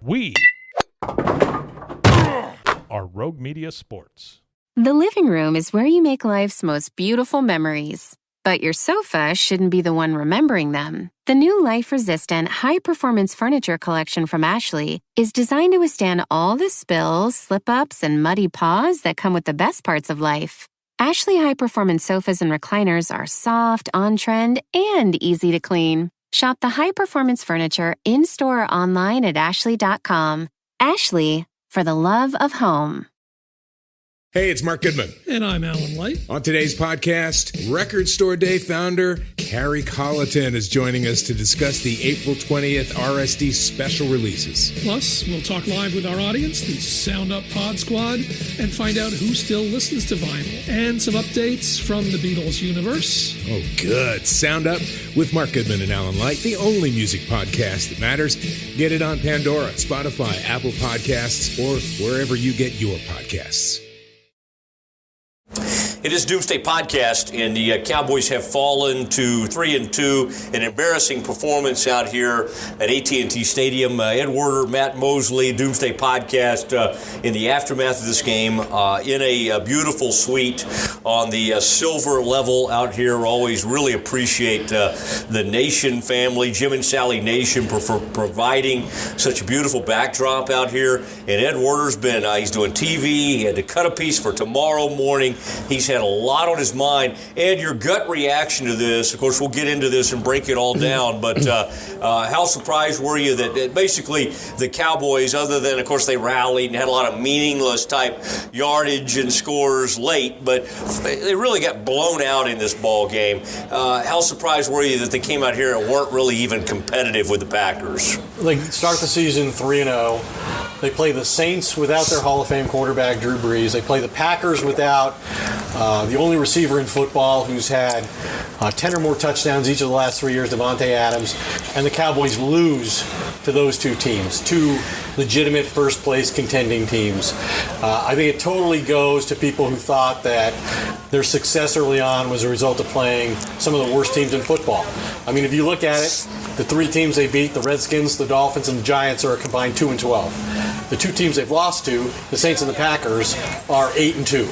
We are Rogue Media Sports. The living room is where you make life's most beautiful memories. But your sofa shouldn't be the one remembering them. The new life-resistant, high-performance furniture collection from Ashley is designed to withstand all the spills, slip-ups, and muddy paws that come with the best parts of life. Ashley high-performance sofas and recliners are soft, on-trend, and easy to clean. Shop the high-performance furniture in-store or online at ashley.com. Ashley, for the love of home. Hey, it's Mark Goodman. And I'm Alan Light. On today's podcast, Record Store Day founder Carrie Colleton is joining us to discuss the April 20th RSD special releases. Plus, we'll talk live with our audience, the Sound Up Pod Squad, and find out who still listens to vinyl. And some updates from the Beatles universe. Oh, good. Sound Up with Mark Goodman and Alan Light, the only music podcast that matters. Get it on Pandora, Spotify, Apple Podcasts, or wherever you get your podcasts. It is Doomsday Podcast, and the Cowboys have fallen to 3-2. An embarrassing performance out here at AT&T Stadium. Werder, Matt Mosley, Doomsday Podcast, in the aftermath of this game, in a beautiful suite on the silver level out here. Always really appreciate the Nation family, Jim and Sally Nation, for providing such a beautiful backdrop out here. And Ed Werder's been, he's doing TV. He had to cut a piece for tomorrow morning. He's had a lot on his mind. Ed, your gut reaction to this, of course, we'll get into this and break it all down, but how surprised were you that basically the Cowboys, other than, of course, they rallied and had a lot of meaningless type yardage and scores late, but they really got blown out in this ball game. How surprised were you that they came out here and weren't really even competitive with the Packers? They start the season 3-0. They play the Saints without their Hall of Fame quarterback, Drew Brees. They play the Packers without the only receiver in football who's had 10 or more touchdowns each of the last 3 years, Devontae Adams. And the Cowboys lose to those two teams, two legitimate first-place contending teams. I think it totally goes to people who thought that their success early on was a result of playing some of the worst teams in football. I mean, if you look at it, the three teams they beat, the Redskins, the Dolphins, and the Giants, are a combined 2-12. The two teams they've lost to, the Saints and the Packers, are 8-2.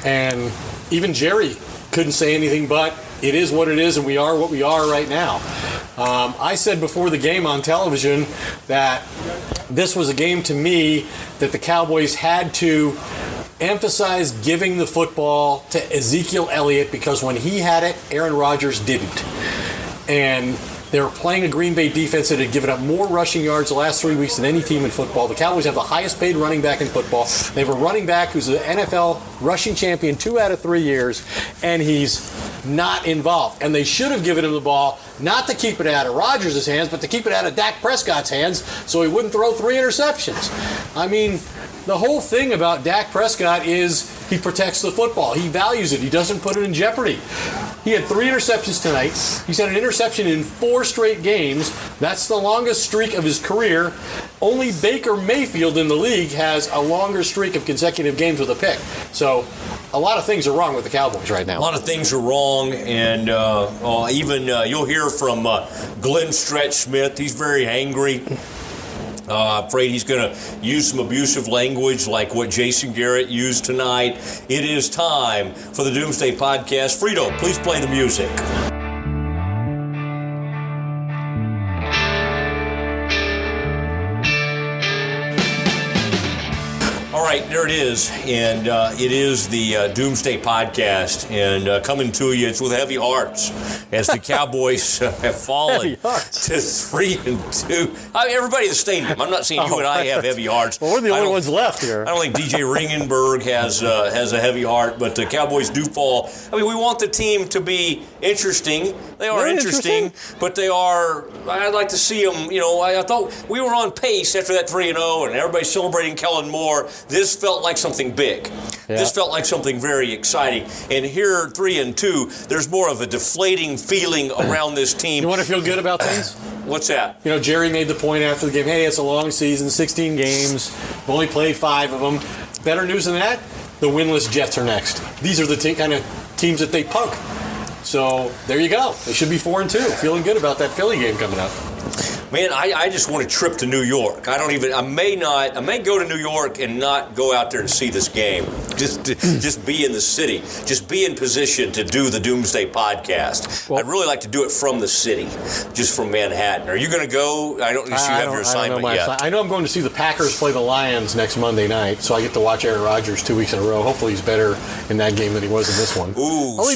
And even Jerry couldn't say anything but, it is what it is, and we are what we are right now. I said before the game on television that this was a game to me that the Cowboys had to emphasize giving the football to Ezekiel Elliott, because when he had it, Aaron Rodgers didn't. And they were playing a Green Bay defense that had given up more rushing yards the last 3 weeks than any team in football. The Cowboys have the highest paid running back in football. They have a running back who's an NFL rushing champion 2 out of 3 years, and he's not involved. And they should have given him the ball not to keep it out of Rodgers' hands, but to keep it out of Dak Prescott's hands so he wouldn't throw 3 interceptions. I mean, the whole thing about Dak Prescott is he protects the football. He values it. He doesn't put it in jeopardy. He had 3 interceptions tonight. He's had an interception in 4 straight games. That's the longest streak of his career. Only Baker Mayfield in the league has a longer streak of consecutive games with a pick. So a lot of things are wrong with the Cowboys right now. A lot of things are wrong, and even you'll hear from Glenn Stretch Smith. He's very angry. Afraid he's going to use some abusive language like what Jason Garrett used tonight. It is time for the Doomsday Podcast. Frito, please play the music. All right, there it is, and it is the Doomsday Podcast, and coming to you, it's with heavy hearts, as the Cowboys have fallen to 3-2. I mean, everybody in the stadium. I'm not saying you and I have heavy hearts. Well, we're the only ones left here. I don't think DJ Ringenberg has a heavy heart, but the Cowboys do fall. I mean, we want the team to be interesting. They are interesting, but they are. I'd like to see them. You know, I thought we were on pace after that 3-0, and everybody's celebrating Kellen Moore. This felt like something big. Yeah. This felt like something very exciting. And here, 3-2, there's more of a deflating feeling around this team. You want to feel good about things? What's that? You know, Jerry made the point after the game, hey, it's a long season, 16 games. We've only played 5 of them. Better news than that, the winless Jets are next. These are the kind of teams that they punk. So there you go. They should be 4-2. Feeling good about that Philly game coming up. Man, I just want a trip to New York. I may go to New York and not go out there to see this game. Just be in the city. Just be in position to do the Doomsday Podcast. Well, I'd really like to do it from the city, just from Manhattan. Are you going to go? I don't know if you have your assignment yet. I know I'm going to see the Packers play the Lions next Monday night, so I get to watch Aaron Rodgers 2 weeks in a row. Hopefully he's better in that game than he was in this one. Ooh,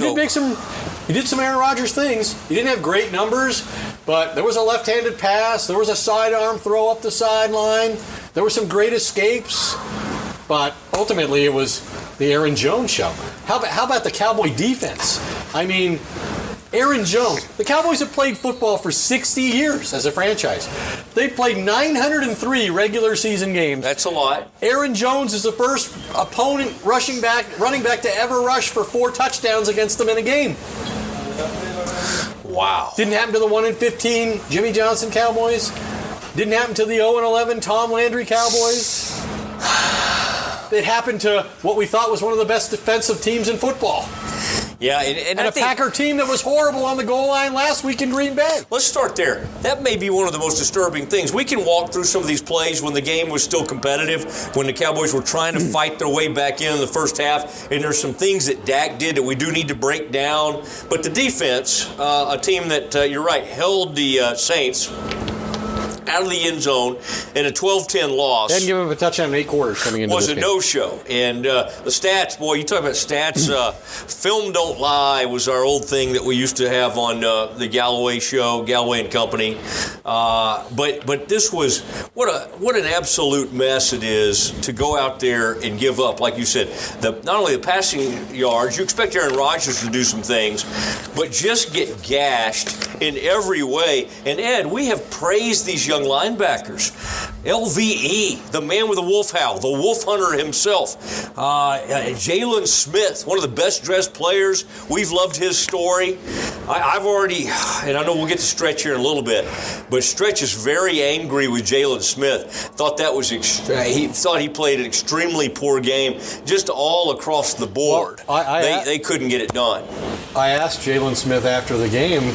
he did some Aaron Rodgers things. He didn't have great numbers, but there was a left-handed pass. There was a sidearm throw up the sideline. There were some great escapes. But ultimately, it was the Aaron Jones show. How about the Cowboy defense? I mean, Aaron Jones. The Cowboys have played football for 60 years as a franchise. They've played 903 regular season games. That's a lot. Aaron Jones is the first opponent running back to ever rush for 4 touchdowns against them in a game. Wow. Didn't happen to the 1-15 Jimmy Johnson Cowboys. Didn't happen to the 0-11 Tom Landry Cowboys. It happened to what we thought was one of the best defensive teams in football. Yeah, and a Packer team that was horrible on the goal line last week in Green Bay. Let's start there. That may be one of the most disturbing things. We can walk through some of these plays when the game was still competitive, when the Cowboys were trying to fight their way back in the first half, and there's some things that Dak did that we do need to break down. But the defense, a team that, you're right, held the Saints out of the end zone in a 12-10 loss. They hadn't given him a touchdown in 8 quarters coming into this game. Was a no-show. And the stats, boy, you talk about stats. Film Don't Lie was our old thing that we used to have on the Galloway show, Galloway and Company. But this was, what an absolute mess it is to go out there and give up, like you said, not only the passing yards, you expect Aaron Rodgers to do some things, but just get gashed in every way. And Ed, we have praised these young linebackers. LVE, the man with the wolf howl, the wolf hunter himself. Jalen Smith, one of the best dressed players. We've loved his story. I've already, and I know we'll get to Stretch here in a little bit, but Stretch is very angry with Jalen Smith. He thought he played an extremely poor game, just all across the board. Well, they couldn't get it done. I asked Jalen Smith after the game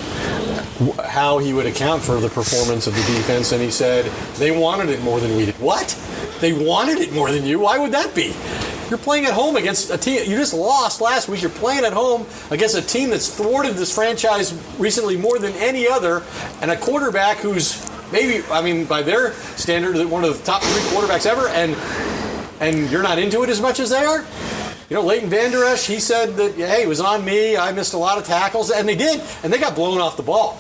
how he would account for the performance of the defense, and he said, they wanted it more than we did. What? They wanted it more than you? Why would that be? You're playing at home against a team. You just lost last week. You're playing at home against a team that's thwarted this franchise recently more than any other, and a quarterback who's maybe, by their standard, one of the top 3 quarterbacks ever, and you're not into it as much as they are? Leighton Vander Esch, he said that, hey, it was on me. I missed a lot of tackles, and they did, and they got blown off the ball.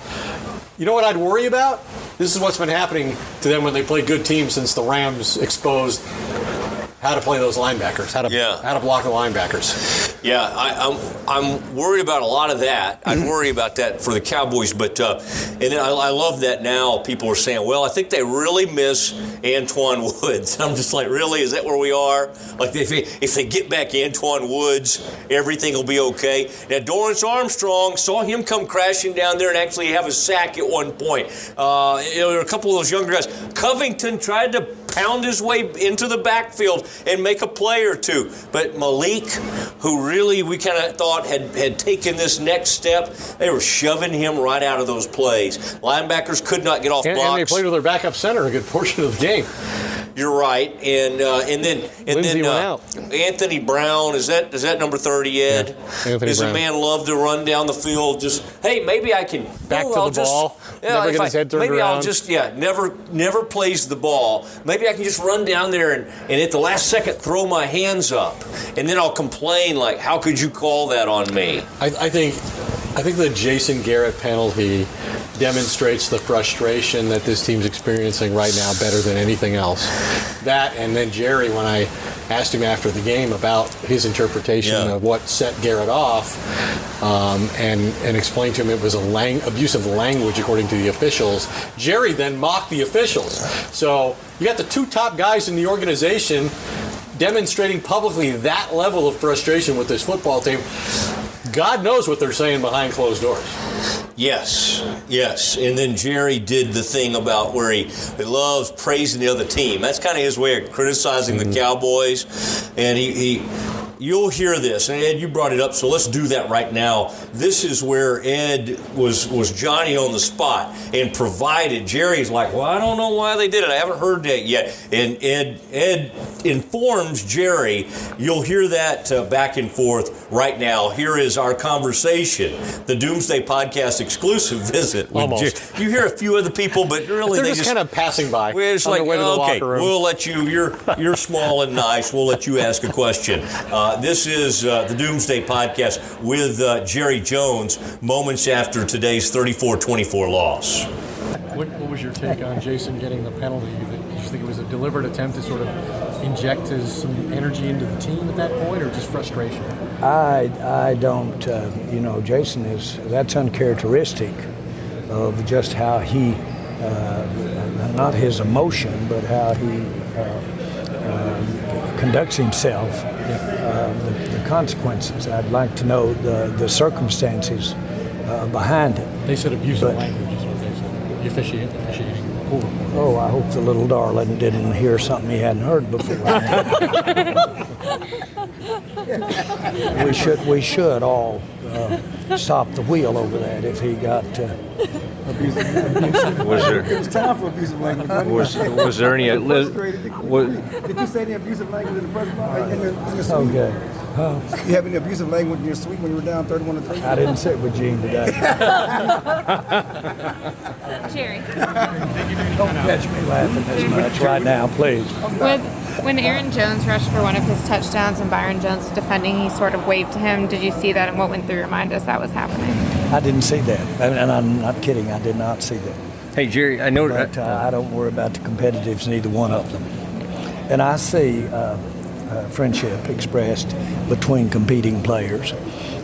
You know what I'd worry about? This is what's been happening to them when they play good teams since the Rams exposed how to play those linebackers, how to block the linebackers. Yeah, I'm worried about a lot of that. I'd worry about that for the Cowboys, but and then I love that now people are saying, well, I think they really miss Antoine Woods. I'm just like, really? Is that where we are? Like, if they get back Antoine Woods, everything will be okay. Now, Dorrance Armstrong, saw him come crashing down there and actually have a sack at one point. There were a couple of those younger guys. Covington tried to pound his way into the backfield and make a play or two. But Malik, who really we kind of thought had taken this next step, they were shoving him right out of those plays. Linebackers could not get off blocks. And they played with their backup center a good portion of the game. You're right, and then went out. Anthony Brown, is that number 30, Ed? Yeah, Does a man love to run down the field? Just, hey, maybe I can ball. Never get his head turned maybe around. I'll just never plays the ball. Maybe I can just run down there and at the last second throw my hands up, and then I'll complain like, how could you call that on me? I think the Jason Garrett penalty demonstrates the frustration that this team's experiencing right now better than anything else. That, and then Jerry, when I asked him after the game about his interpretation of what set Garrett off, and explained to him it was abusive language according to the officials, Jerry then mocked the officials. So you got the 2 top guys in the organization demonstrating publicly that level of frustration with this football team. God knows what they're saying behind closed doors. Yes. And then Jerry did the thing about where he loves praising the other team. That's kind of his way of criticizing the Cowboys. And he you'll hear this, and Ed, you brought it up, so let's do that right now. This is where Ed was Johnny on the spot and provided. Jerry's like, well, I don't know why they did it. I haven't heard that yet. And Ed informs Jerry. You'll hear that back and forth right now. Here is our conversation, the Doomsday Podcast exclusive visit with Jerry. You hear a few other people, but really They're just kind of passing by. We're just on like, the way to the okay, locker room. we'll let you. You're small and nice. We'll let you ask a question. This is the Doomsday Podcast with Jerry Jones. Moments after today's 34-24 loss. What was your take on Jason getting the penalty? Did you think it was a deliberate attempt to sort of inject some energy into the team at that point, or just frustration? I don't. Jason that's uncharacteristic of just how he, not his emotion, but how he conducts himself. The consequences. I'd like to know the circumstances behind it. They said abusive language is what they said. The officiating. Oh, I hope the little darling didn't hear something he hadn't heard before. We should all stop the wheel over that if he got abusive. It was time for abusive language. Was there any? Did you say any abusive language in the press box? In your suite? Okay. You have any abusive language in your suite when you were down 31-3? I didn't sit with Gene today. Jerry. Don't catch me laughing this much right now, please. When Aaron Jones rushed for one of his touchdowns and Byron Jones was defending, he sort of waved to him. Did you see that, and what went through your mind as that was happening? I didn't see that, and I'm not kidding. I did not see that. Hey, Jerry, I know But I don't worry about the competitives in either one of them. And I see friendship expressed between competing players,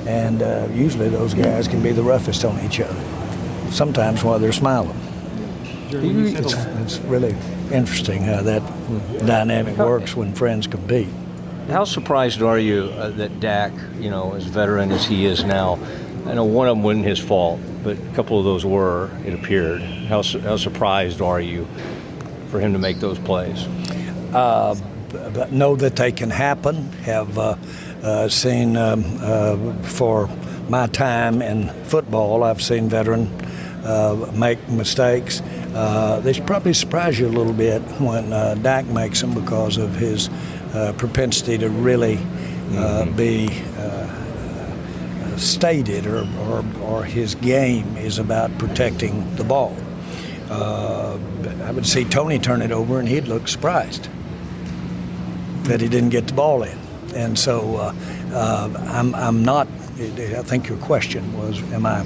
and usually those guys can be the roughest on each other, sometimes while they're smiling. It's really interesting how that dynamic works when friends compete. How surprised are you that Dak, as veteran as he is now, I know one of them wasn't his fault, but a couple of those were, it appeared. How surprised are you for him to make those plays? But know that they can happen. Have seen for my time in football, I've seen veteran make mistakes. They should probably surprise you a little bit when Dak makes them because of his propensity to really be stated, or his game is about protecting the ball. I would see Tony turn it over and he'd look surprised that he didn't get the ball in. And so I'm not, I think your question was, am I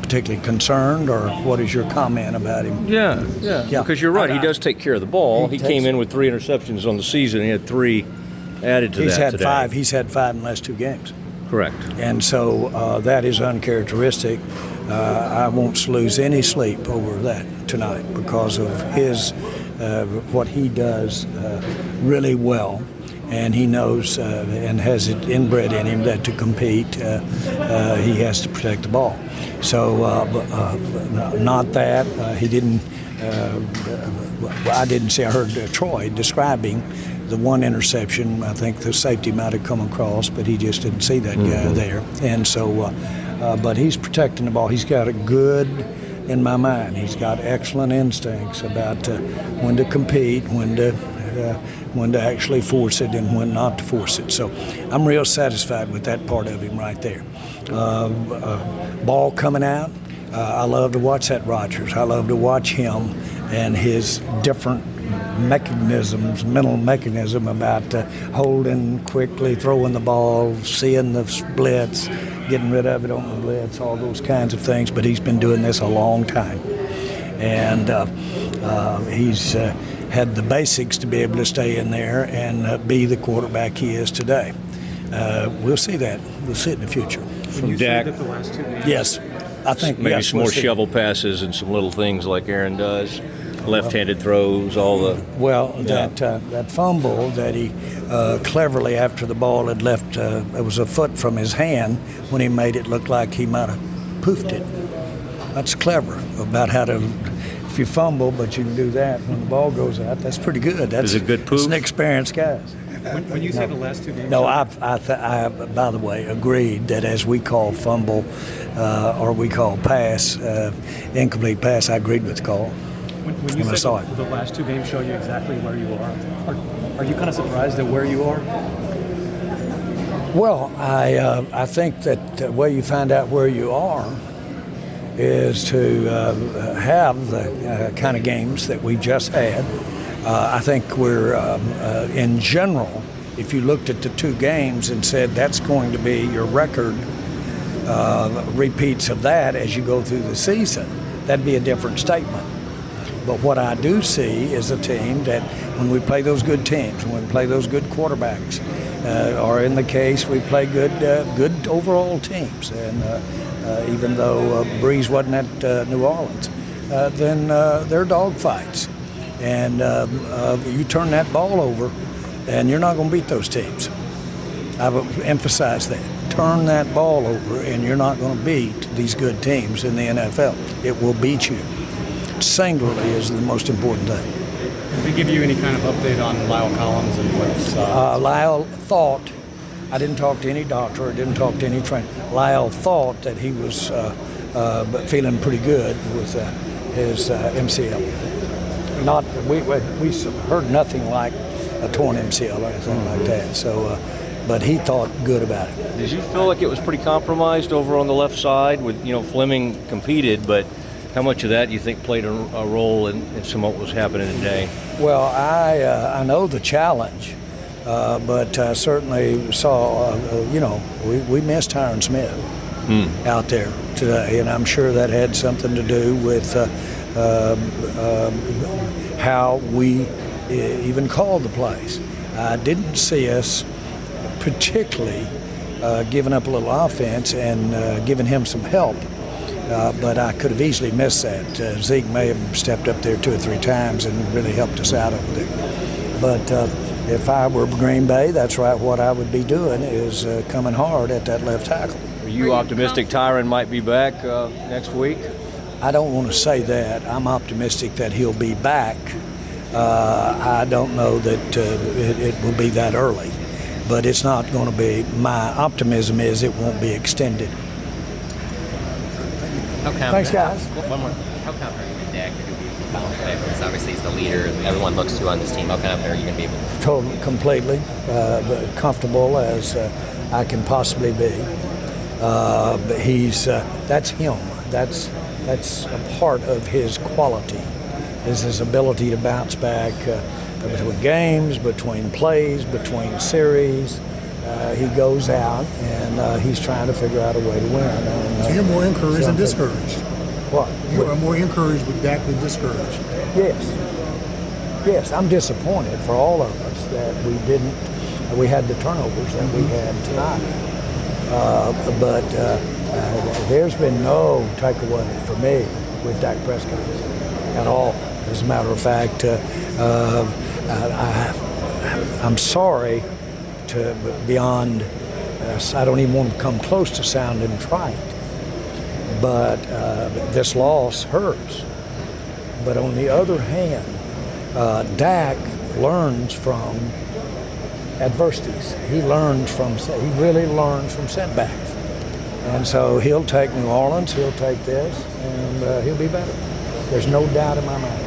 particularly concerned, or what is your comment about him? Yeah. Because you're right, he does take care of the ball. He came in with 3 interceptions on the season. He had 3 added to that today. He's had 5 in the last 2 games. Correct. And so that is uncharacteristic. I won't lose any sleep over that tonight because of his what he does really well. And he knows and has it inbred in him that to compete, he has to protect the ball. So not that. He didn't, I didn't see, I heard Troy describing the one interception. I think the safety might have come across, but he just didn't see that guy there. And so, but he's protecting the ball. He's got a good, in my mind, he's got excellent instincts about when to compete, when to actually force it and when not to force it. So I'm real satisfied with that part of him right there. Ball coming out, I love to watch that Rodgers. I love to watch him and his different mental mechanism about holding quickly, throwing the ball, seeing the splits, getting rid of it on the blitz, all those kinds of things. But he's been doing this a long time. And he's had the basics to be able to stay in there and be the quarterback he is today. We'll see that. We'll see it in the future. From Dak, yes, I think maybe yes, some more shovel passes and some little things like Aaron does, left-handed throws, all the. Well, that fumble that he cleverly, after the ball had left, it was a foot from his hand when he made it look like he might have poofed it. That's clever about how to. If you fumble, but you can do that when the ball goes out, that's pretty good. That's is it good poof? That's an experienced guy. When you say the last two games... No, I by the way, agreed that as we call fumble or we call pass, incomplete pass, I agreed with the call. When you say the last two games show you exactly where you are you kind of surprised at where you are? Well, I think that the way you find out where you are is to have the kind of games that we just had. I think we're, in general, if you looked at the two games and said that's going to be your record repeats of that as you go through the season, that'd be a different statement. But what I do see is a team that when we play those good teams, when we play those good quarterbacks, or in the case we play good overall teams, and even though Breeze wasn't at New Orleans, then they're dogfights. And you turn that ball over, and you're not going to beat those teams. I would emphasize that. Turn that ball over, and you're not going to beat these good teams in the NFL. It will beat you. Singularly is the most important thing. Did they give you any kind of update on Lyle Collins and what's... Lyle thought, I didn't talk to any doctor, I didn't talk to any trainer. Lyle thought that he was feeling pretty good with his MCL. We heard nothing like a torn MCL or anything like that. So, but he thought good about it. Did you feel like it was pretty compromised over on the left side with, Fleming competed, but how much of that do you think played a role in some of what was happening today? Well, I know the challenge, but certainly saw, we missed Tyron Smith out there today, and I'm sure that had something to do with how we even called the plays. I didn't see us particularly giving up a little offense and giving him some help. But I could have easily missed that. Zeke may have stepped up there 2 or 3 times and really helped us out over there. But if I were Green Bay, that's right. What I would be doing is coming hard at that left tackle. Are you optimistic Tyron might be back next week? I don't want to say that. I'm optimistic that he'll be back. I don't know that it will be that early. But it's not going to be. My optimism is it won't be extended. Thanks, guys. One more. How confident are you in Dak to be bounced back? Because obviously he's the leader everyone looks to on this team. How confident are you going to be able to? Totally, completely comfortable as I can possibly be. But that's him. That's a part of his quality, is his ability to bounce back between games, between plays, between series. He goes out and he's trying to figure out a way to win. So you're more encouraged than discouraged? What? You are more encouraged with Dak than discouraged? Yes, I'm disappointed for all of us that we had the turnovers that we had tonight. But there's been no takeaway for me with Dak Prescott at all. As a matter of fact, I'm sorry to beyond, I don't even want to come close to sounding trite, but this loss hurts. But on the other hand, Dak learns from adversities. He really learns from setbacks. And so he'll take New Orleans, he'll take this, and he'll be better. There's no doubt in my mind.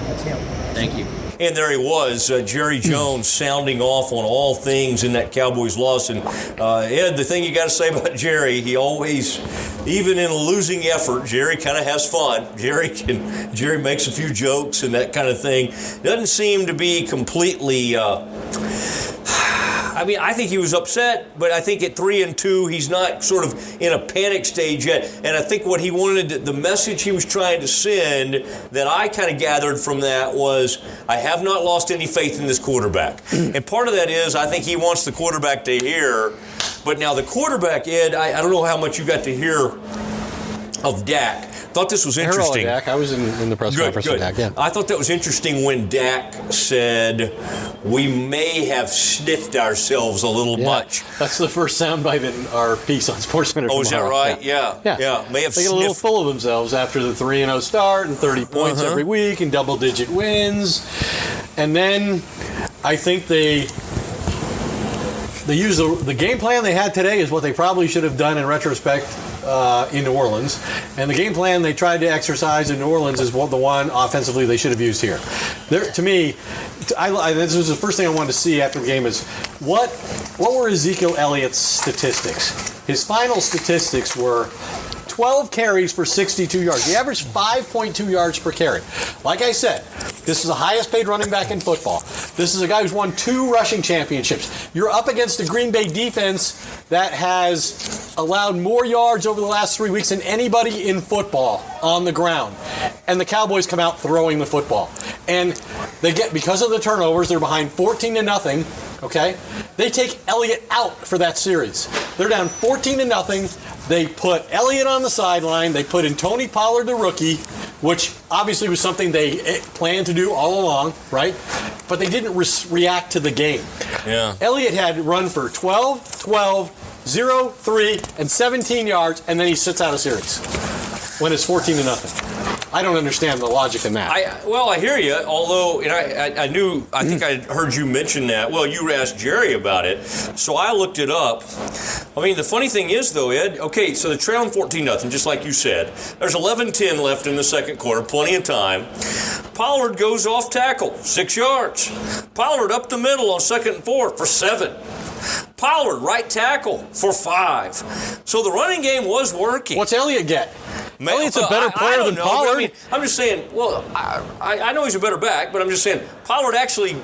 That's him. Thank you. And there he was, Jerry Jones, sounding off on all things in that Cowboys loss. And Ed, the thing you got to say about Jerry, he always, even in a losing effort, Jerry kind of has fun. Jerry makes a few jokes and that kind of thing. Doesn't seem to be completely. I think he was upset, but I think at 3-2, he's not sort of in a panic stage yet. And I think what he wanted, the message he was trying to send that I kind of gathered from that was, I have not lost any faith in this quarterback. And part of that is, I think he wants the quarterback to hear. But now the quarterback, Ed, I don't know how much you got to hear of Dak. Thought this was interesting. Dak. I was in the press conference with Dak. Yeah. I thought that was interesting when Dak said, we may have sniffed ourselves a little much. That's the first soundbite in our piece on SportsCenter. Oh, is that right? Yeah. May have they get a little full of themselves after the 3-0 start and 30 points every week and double-digit wins. And then I think they use the game plan they had today is what they probably should have done in retrospect in New Orleans, and the game plan they tried to exercise in New Orleans is the one offensively they should have used here. To me, this was the first thing I wanted to see after the game is what were Ezekiel Elliott's statistics? His final statistics were 12 carries for 62 yards. He averaged 5.2 yards per carry. Like I said, this is the highest paid running back in football. This is a guy who's won 2 rushing championships. You're up against a Green Bay defense that has allowed more yards over the last 3 weeks than anybody in football on the ground. And the Cowboys come out throwing the football. And they get, because of the turnovers, they're behind 14-0. Okay? They take Elliott out for that series. They're down 14-0. They put Elliott on the sideline. They put in Tony Pollard, the rookie, which obviously was something they planned to do all along, right? But they didn't react to the game. Yeah. Elliott had run for 12, 12, 0, 3, and 17 yards, and then he sits out a series when it's 14-0. I don't understand the logic in that. I hear you. Although, and I think I heard you mention that. Well, you asked Jerry about it, so I looked it up. I mean, the funny thing is, though, Ed. Okay, so they're trailing 14-0, just like you said. There's 11:10 left in the second quarter, plenty of time. Pollard goes off tackle, 6 yards. Pollard up the middle on 2nd and 4 for 7. Pollard right tackle for 5. So the running game was working. What's Elliott get? Elliott's a better player than Pollard. I mean, I'm just saying, well, I know he's a better back, but I'm just saying, Pollard actually,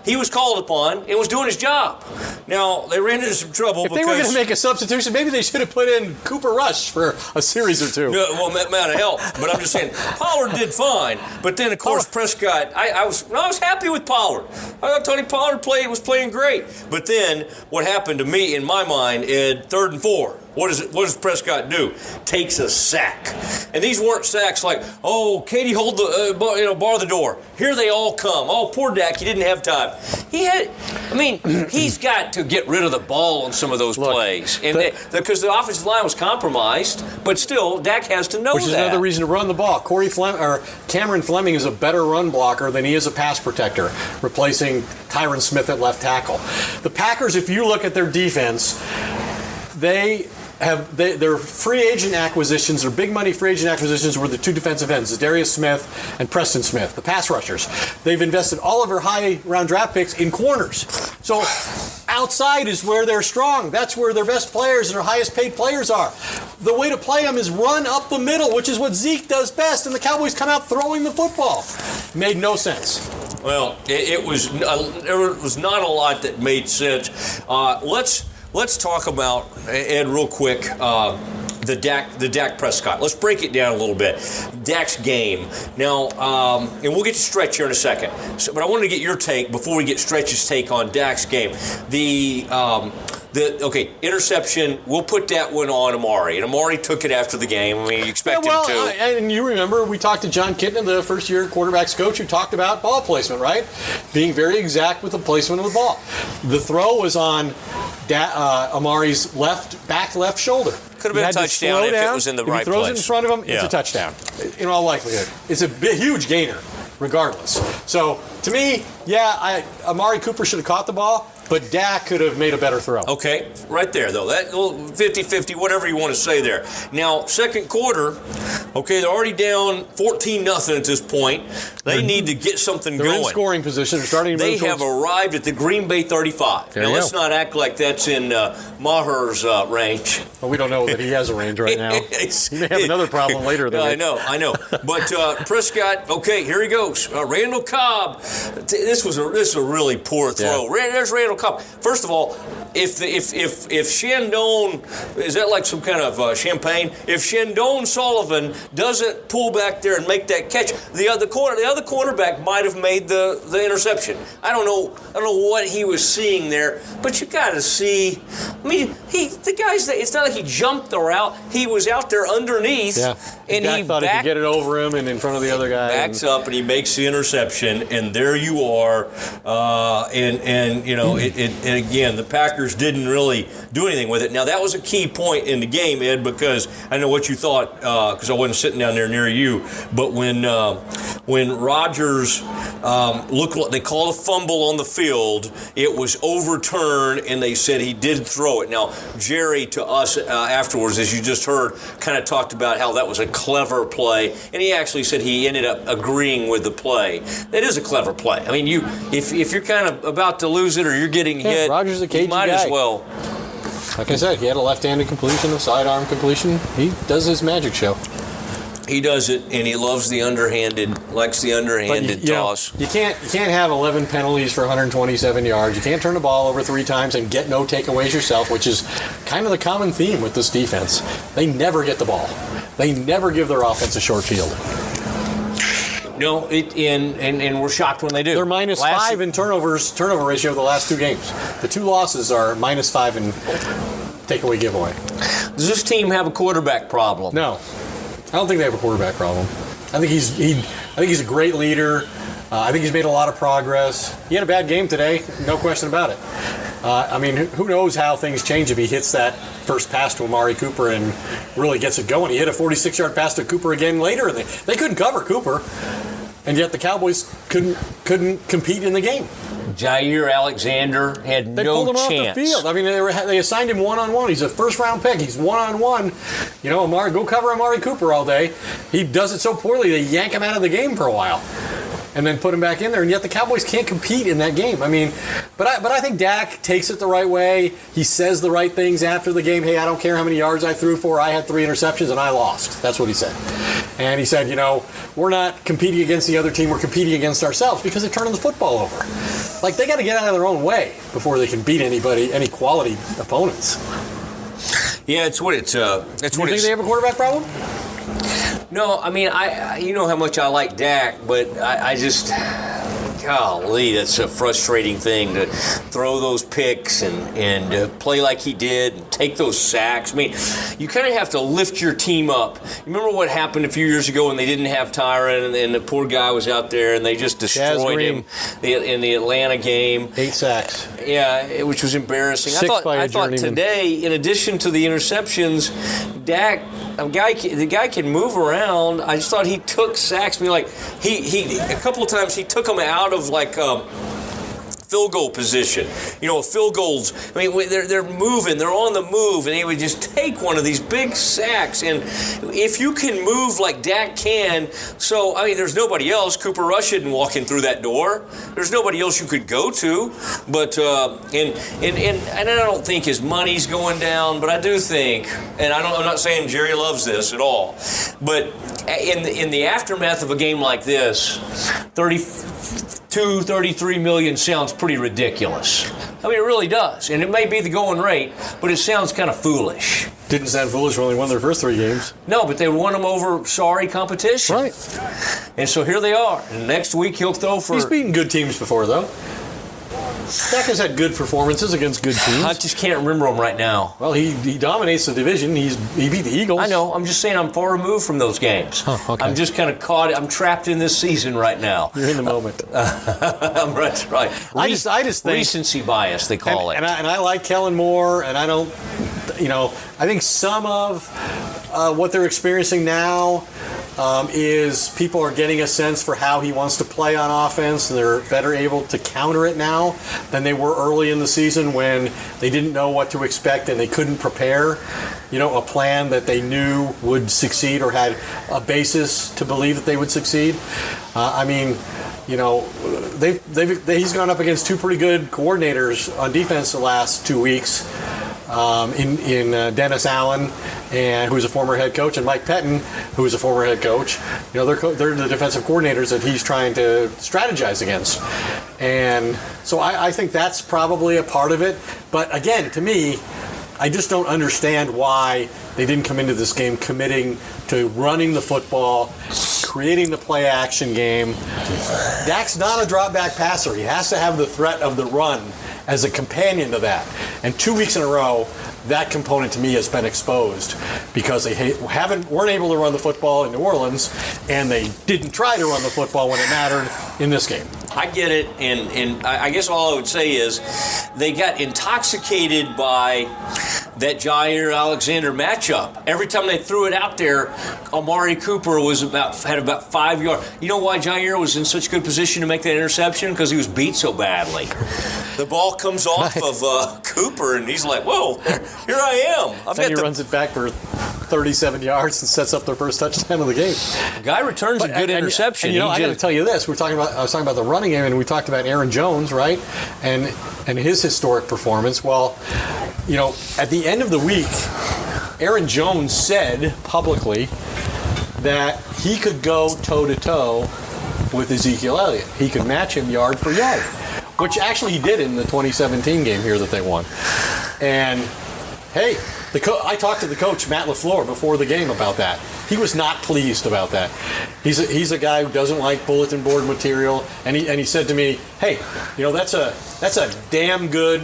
he was called upon and was doing his job. Now, they ran into some trouble because... If they were going to make a substitution, maybe they should have put in Cooper Rush for a series or 2. No, well, that might have helped. But I'm just saying, Pollard did fine. But then, of course, Prescott, I was happy with Pollard. I thought Tony Pollard was playing great. But then, what happened to me, in my mind, Ed, 3rd and 4. What does Prescott do? Takes a sack. And these weren't sacks like, oh, Katie, hold the, bar the door. Here they all come. Oh, poor Dak, he didn't have time. He's got to get rid of the ball on some of those plays. And because the offensive line was compromised, but still, Dak has to know that. Which is another reason to run the ball. Cameron Fleming is a better run blocker than he is a pass protector, replacing Tyron Smith at left tackle. The Packers, if you look at their defense, their free agent acquisitions, their big money free agent acquisitions were the 2 defensive ends, Darius Smith and Preston Smith, the pass rushers. They've invested all of their high round draft picks in corners. So outside is where they're strong. That's where their best players and their highest paid players are. The way to play them is run up the middle, which is what Zeke does best, and the Cowboys come out throwing the football. Made no sense. Well, there was not a lot that made sense. Let's talk about, Ed, real quick, the Dak Prescott. Let's break it down a little bit. Dak's game. Now, and we'll get to Stretch here in a second. But I wanted to get your take before we get Stretch's take on Dak's game. Interception, we'll put that one on Amari. And Amari took it after the game. I mean, you expect him to. And you remember, we talked to John Kitten, the first-year quarterback's coach, who talked about ball placement, right? Being very exact with the placement of the ball. The throw was on Amari's back left shoulder. Could have been a touchdown if it was in the right place. If he throws it in front of him, it's a touchdown. In all likelihood. It's a huge gainer, regardless. So, to me, Amari Cooper should have caught the ball, but Dak could have made a better throw. Okay, right there, though. That little 50-50, whatever you want to say there. Now, second quarter, they're already down 14-0 at this point. They need to get something going. They're in scoring position. They're starting to move They have arrived at the Green Bay 35. Now, let's not act like that's in Maher's range. Well, we don't know that he has a range right now. He may have another problem later. I know. But Prescott, here he goes. Randall Cobb. This is a really poor throw. Yeah. There's Randall Cobb. First of all, if Shandon, is that like some kind of champagne? If Shandon Sullivan doesn't pull back there and make that catch, the other cornerback might have made the interception. I don't know what he was seeing there, but you got to see. I mean, it's not like he jumped the route. He was out there underneath, and he thought he could get it over him and in front of the other guy. Backs up and he makes the interception, and there you are. And again, the Packers Packers didn't really do anything with it. Now, that was a key point in the game, Ed, because I know what you thought, because I wasn't sitting down there near you, but when Rodgers looked like they called a fumble on the field, it was overturned, and they said he did throw it. Now, Jerry, to us afterwards, as you just heard, kind of talked about how that was a clever play, and he actually said he ended up agreeing with the play. That is a clever play. I mean, if you're kind of about to lose it or you're getting hit, Rodgers a cagey you might guy. as well. Like I said, he had a left-handed completion, a sidearm completion. He does his magic show. He does it, and he loves the underhanded, likes the underhanded toss. You can't have 11 penalties for 127 yards. You can't turn the ball over 3 times and get no takeaways yourself, which is kind of the common theme with this defense. They never get the ball. They never give their offense a short field. No, and we're shocked when they do. They're -5 in turnover ratio the last 2 games. The 2 losses are -5 in takeaway giveaway. Does this team have a quarterback problem? No. I don't think they have a quarterback problem. I think he's a great leader. I think he's made a lot of progress. He had a bad game today, no question about it. I mean, who knows how things change if he hits that first pass to Amari Cooper and really gets it going. He hit a 46-yard pass to Cooper again later, and they couldn't cover Cooper, and yet the Cowboys couldn't compete in the game. Jair Alexander had they no pulled him chance. off the field. I mean, they assigned him one-on-one. He's a first-round pick. He's one-on-one. You know, go cover Amari Cooper all day. He does it so poorly they yank him out of the game for a while and then put him back in there. And yet the Cowboys can't compete in that game. I mean, but I think Dak takes it the right way. He says the right things after the game. Hey, I don't care how many yards I threw for. I had 3 interceptions and I lost. That's what he said. And he said, you know, we're not competing against the other team. We're competing against ourselves because they're turning the football over. Like, they got to get out of their own way before they can beat any quality opponents. Yeah, it's what it's. You think they have a quarterback problem? No, I mean, you know how much I like Dak, but I just, golly, that's a frustrating thing to throw those picks and play like he did and take those sacks. I mean, you kind of have to lift your team up. Remember what happened a few years ago when they didn't have Tyron and the poor guy was out there and they just destroyed him in the Atlanta game. 8 sacks. Yeah, which was embarrassing. 6 I thought today, in addition to the interceptions, Dak, the guy can move around. I just thought he took sacks. I mean, like he a couple of times he took them out of like field goal position. You know, field goals. I mean, they're moving. They're on the move, and he would just take one of these big sacks. And if you can move like Dak can, so I mean, there's nobody else. Cooper Rush isn't walking through that door. There's nobody else you could go to. But and I don't think his money's going down. But I do think, and I'm not saying Jerry loves this at all, but in the aftermath of a game like this, 33 million sounds pretty ridiculous. I mean, it really does. And it may be the going rate, but it sounds kind of foolish. Didn't sound foolish when they won their first 3 games. No, but they won them over sorry competition. Right. And so here they are. And next week he'll throw for... He's beaten good teams before, though. Dak has had good performances against good teams. I just can't remember them right now. Well, he dominates the division. He beat the Eagles. I know. I'm just saying I'm far removed from those games. Oh, okay. I'm just kind of caught. I'm trapped in this season right now. You're in the moment. That's right. I just think recency bias, they call it. And I like Kellen Moore, and I don't, I think some of what they're experiencing now is people are getting a sense for how he wants to play on offense, and they're better able to counter it now than they were early in the season when they didn't know what to expect and they couldn't prepare, a plan that they knew would succeed or had a basis to believe that they would succeed. He's gone up against 2 pretty good coordinators on defense the last 2 weeks. In Dennis Allen, who is a former head coach, and Mike Pettin, who is a former head coach. They're the defensive coordinators that he's trying to strategize against. And so I think that's probably a part of it. But again, to me, I just don't understand why they didn't come into this game committing to running the football, creating the play-action game. Dak's not a drop-back passer. He has to have the threat of the run as a companion to that. And 2 weeks in a row, that component to me has been exposed because they weren't able to run the football in New Orleans, and they didn't try to run the football when it mattered in this game. I get it, and I guess all I would say is they got intoxicated by that Jair Alexander matchup. Every time they threw it out there, Amari Cooper had about 5 yards. You know why Jair was in such good position to make that interception? Because he was beat so badly. The ball comes off of Cooper, and he's like, "Whoa, here I am." Then he runs it back for 37 yards and sets up their first touchdown of the game. The guy returns a good interception. And I got to tell you this: I was talking about the running game, and we talked about Aaron Jones, right? And his historic performance. Well, at the end of the week, Aaron Jones said publicly that he could go toe-to-toe with Ezekiel Elliott. He could match him yard for yard, which actually he did in the 2017 game here that they won. And, hey, I talked to the coach, Matt LaFleur, before the game about that. He was not pleased about that. He's a guy who doesn't like bulletin board material, and he said to me, "Hey, that's a damn good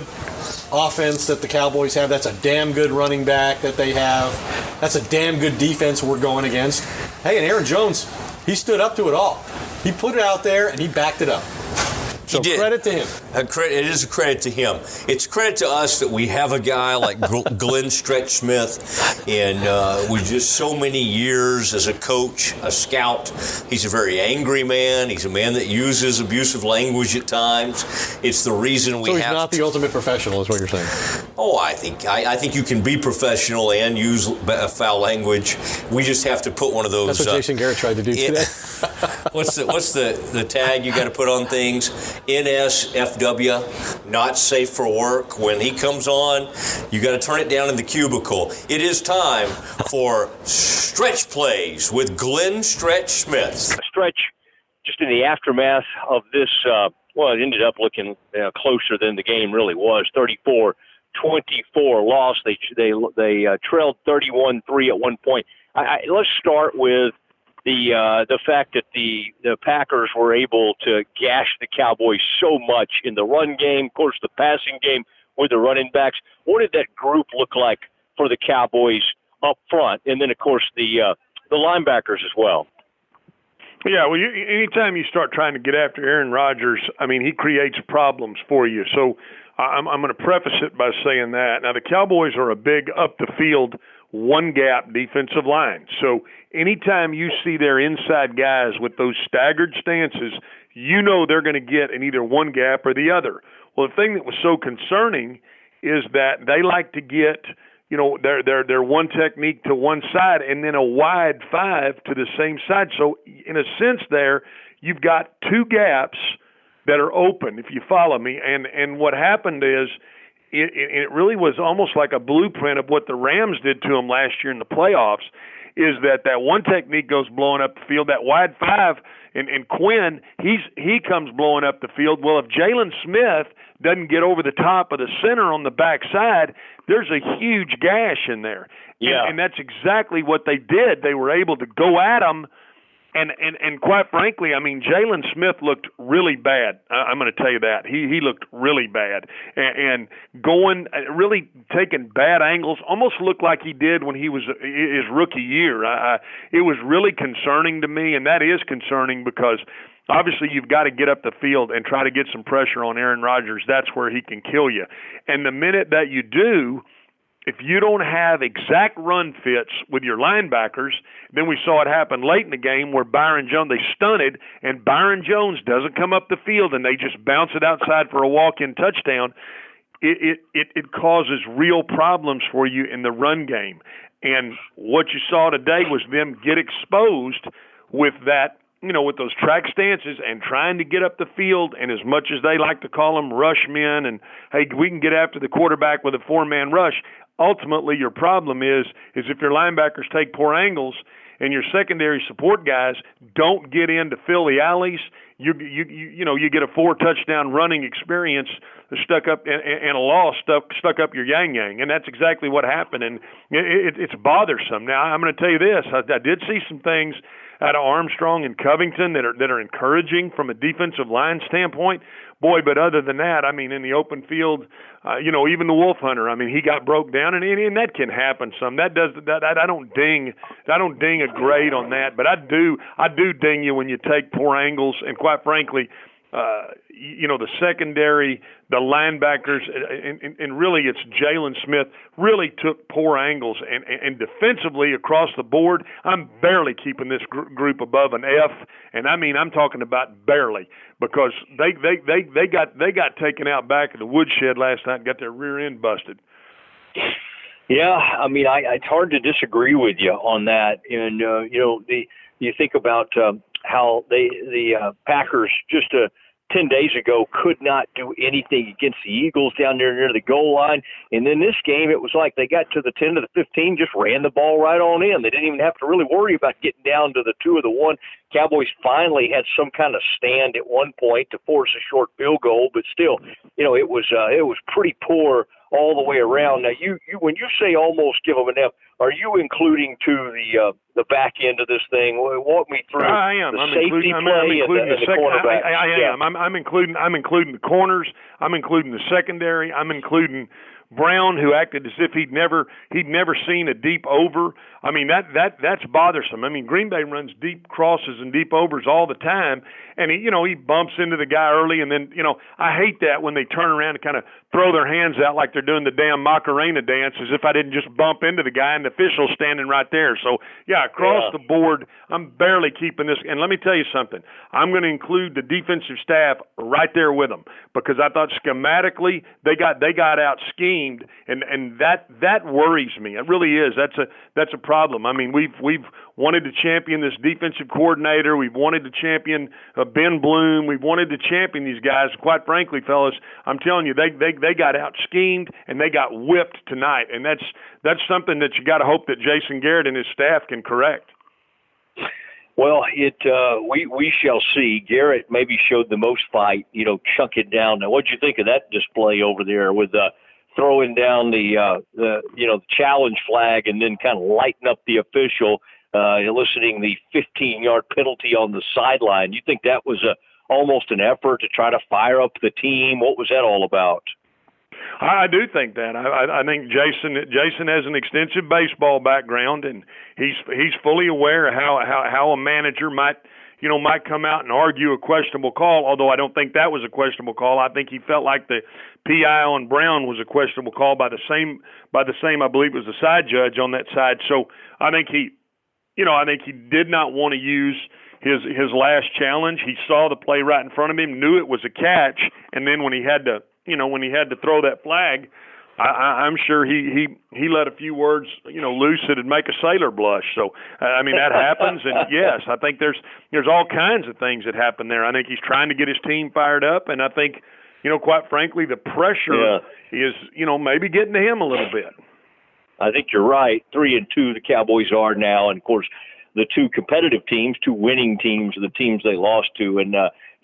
offense that the Cowboys have. That's a damn good running back that they have. That's a damn good defense we're going against." Hey, and Aaron Jones, he stood up to it all. He put it out there and he backed it up. So credit to him. It is a credit to him. It's credit to us that we have a guy like Glenn Stretch Smith, and with just so many years as a coach, a scout. He's a very angry man. He's a man that uses abusive language at times. It's the reason we have. So he's not the ultimate professional, is what you're saying? Oh, I think you can be professional and use foul language. We just have to put one of those. That's what Jason Garrett tried to do today. What's the tag you got to put on things? NSFW, not safe for work. When he comes on, you got to turn it down in the cubicle. It is time for Stretch Plays with Glenn Stretch Smith. Stretch, just in the aftermath of this, it ended up looking closer than the game really was. 34-24 loss. They trailed 31-3 at one point. Let's start with the fact that the Packers were able to gash the Cowboys so much in the run game, of course the passing game with the running backs. What did that group look like for the Cowboys up front? And then, of course, the linebackers as well. Yeah, well, anytime you start trying to get after Aaron Rodgers, he creates problems for you. So I'm going to preface it by saying that. Now, the Cowboys are a big up-the-field, one-gap defensive line. So anytime you see their inside guys with those staggered stances, they're going to get in either one gap or the other. Well, the thing that was so concerning is that they like to get, their one technique to one side and then a wide five to the same side. So in a sense there, you've got two gaps that are open, if you follow me. And what happened is, it really was almost like a blueprint of what the Rams did to them last year in the playoffs, is that one technique goes blowing up the field, that wide five, and Quinn, he comes blowing up the field. Well, if Jalen Smith doesn't get over the top of the center on the backside, there's a huge gash in there. Yeah. And that's exactly what they did. They were able to go at him. And quite frankly, Jalen Smith looked really bad. I'm going to tell you that. He looked really bad. And really taking bad angles, almost looked like he did when he was his rookie year. It was really concerning to me, and that is concerning because obviously you've got to get up the field and try to get some pressure on Aaron Rodgers. That's where he can kill you. And the minute that you do, if you don't have exact run fits with your linebackers, then we saw it happen late in the game where Byron Jones, they stunted, and Byron Jones doesn't come up the field and they just bounce it outside for a walk-in touchdown. It causes real problems for you in the run game. And what you saw today was them get exposed with that, with those track stances and trying to get up the field, and as much as they like to call them rush men and, hey, we can get after the quarterback with a four-man rush, ultimately your problem is if your linebackers take poor angles and your secondary support guys don't get in to fill the alleys, you get a 4-touchdown running experience stuck up and a loss stuck up your yang, and that's exactly what happened, and it's bothersome. Now I'm going to tell you this: I did see some things out of Armstrong and Covington that are encouraging from a defensive line standpoint. Boy, but other than that, I mean, in the open field, even the Wolf Hunter, I mean, he got broke down, and that can happen some. I don't ding a grade on that, but I do ding you when you take poor angles, and quite frankly, the secondary, the linebackers, and really it's Jalen Smith really took poor angles, and defensively across the board, I'm barely keeping this group above an F, and I mean I'm talking about barely, because they got taken out back of the woodshed last night and got their rear end busted. Yeah, I mean it's hard to disagree with you on that, and you think about how the Packers just 10 days ago could not do anything against the Eagles down there near the goal line. And then this game, it was like they got to the 10 to the 15, just ran the ball right on in. They didn't even have to really worry about getting down to the 2 or the 1. Cowboys finally had some kind of stand at one point to force a short field goal, but still, it was pretty poor all the way around. Now, you when you say almost give them an F, are you including to the back end of this thing? Walk me through. I am. The I'm safety including play and the cornerback. I am. I'm including the corners. I'm including the secondary. I'm including Brown, who acted as if he'd never seen a deep over. I mean that's bothersome. I mean Green Bay runs deep crosses and deep overs all the time, and he bumps into the guy early, and then I hate that when they turn around and kind of throw their hands out like they're doing the damn Macarena dance, as if I didn't just bump into the guy and the official's standing right there. So across the board, I'm barely keeping this. And let me tell you something, I'm going to include the defensive staff right there with them, because I thought schematically they got out schemed, and that worries me. It really is. That's a problem. I mean, we've wanted to champion this defensive coordinator. We've wanted to champion Ben Bloom. We've wanted to champion these guys. Quite frankly, fellas, I'm telling you, they got out schemed and they got whipped tonight, and that's something that you got to hope that Jason Garrett and his staff can correct. Well, we shall see. Garrett maybe showed the most fight, chunk it down. Now, what'd you think of that display over there with throwing down the challenge flag and then kind of lighting up the official, eliciting the 15-yard penalty on the sideline? You think that was almost an effort to try to fire up the team? What was that all about? I do think that. I think Jason has an extensive baseball background, and he's fully aware of how a manager might come out and argue a questionable call, although I don't think that was a questionable call. I think he felt like the PI on Brown was a questionable call by the same, I believe it was the side judge on that side. So I think he did not want to use his last challenge. He saw the play right in front of him, knew it was a catch, and then when he had to throw that flag, I'm sure he let a few words loose that'd make a sailor blush. So I mean that happens, and yes, I think there's all kinds of things that happen there. I think he's trying to get his team fired up, and I think quite frankly the pressure is maybe getting to him a little bit. I think you're right. 3-2 the Cowboys are now, and of course the two competitive teams, two winning teams, are the teams they lost to. And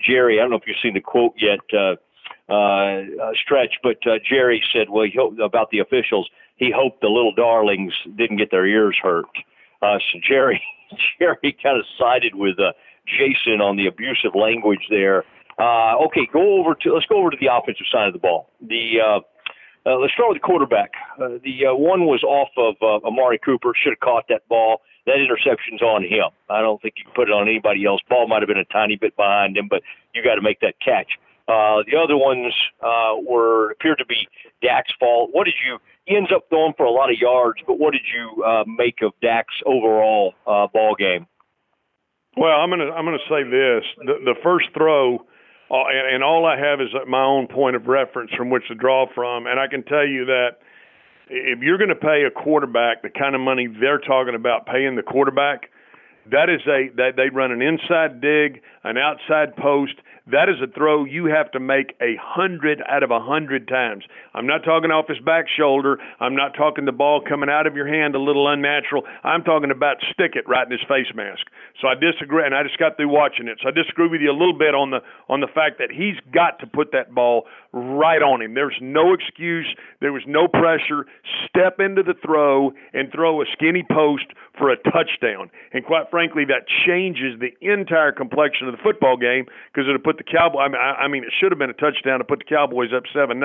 Jerry, I don't know if you've seen the quote yet. Stretch, but Jerry said, well, he hoped about the officials. He hoped the little darlings didn't get their ears hurt. So Jerry kind of sided with Jason on the abusive language there. Okay, let's go over to the offensive side of the ball. Let's start with the quarterback. The one was off of Amari Cooper. Should have caught that ball. That interception's on him. I don't think you can put it on anybody else. Ball might have been a tiny bit behind him, but you got to make that catch. The other ones appeared to be Dak's fault. He ends up going for a lot of yards, but what did you make of Dak's overall ball game? Well, I'm gonna say this: the first throw, and all I have is my own point of reference from which to draw from, and I can tell you that if you're going to pay a quarterback the kind of money they're talking about paying the quarterback, that is they run an inside dig, an outside post. that is a throw you have to make 100 out of 100 times. I'm not talking off his back shoulder. I'm not talking the ball coming out of your hand a little unnatural. I'm talking about stick it right in his face mask. So I disagree, and I just got through watching it. So I disagree with you a little bit on the fact that he's got to put that ball right on him. There's no excuse. There was no pressure. Step into the throw and throw a skinny post for a touchdown. And quite frankly, that changes the entire complexion of the football game because it would put the Cowboys. I mean, it should have been a touchdown to put the Cowboys up 7-0.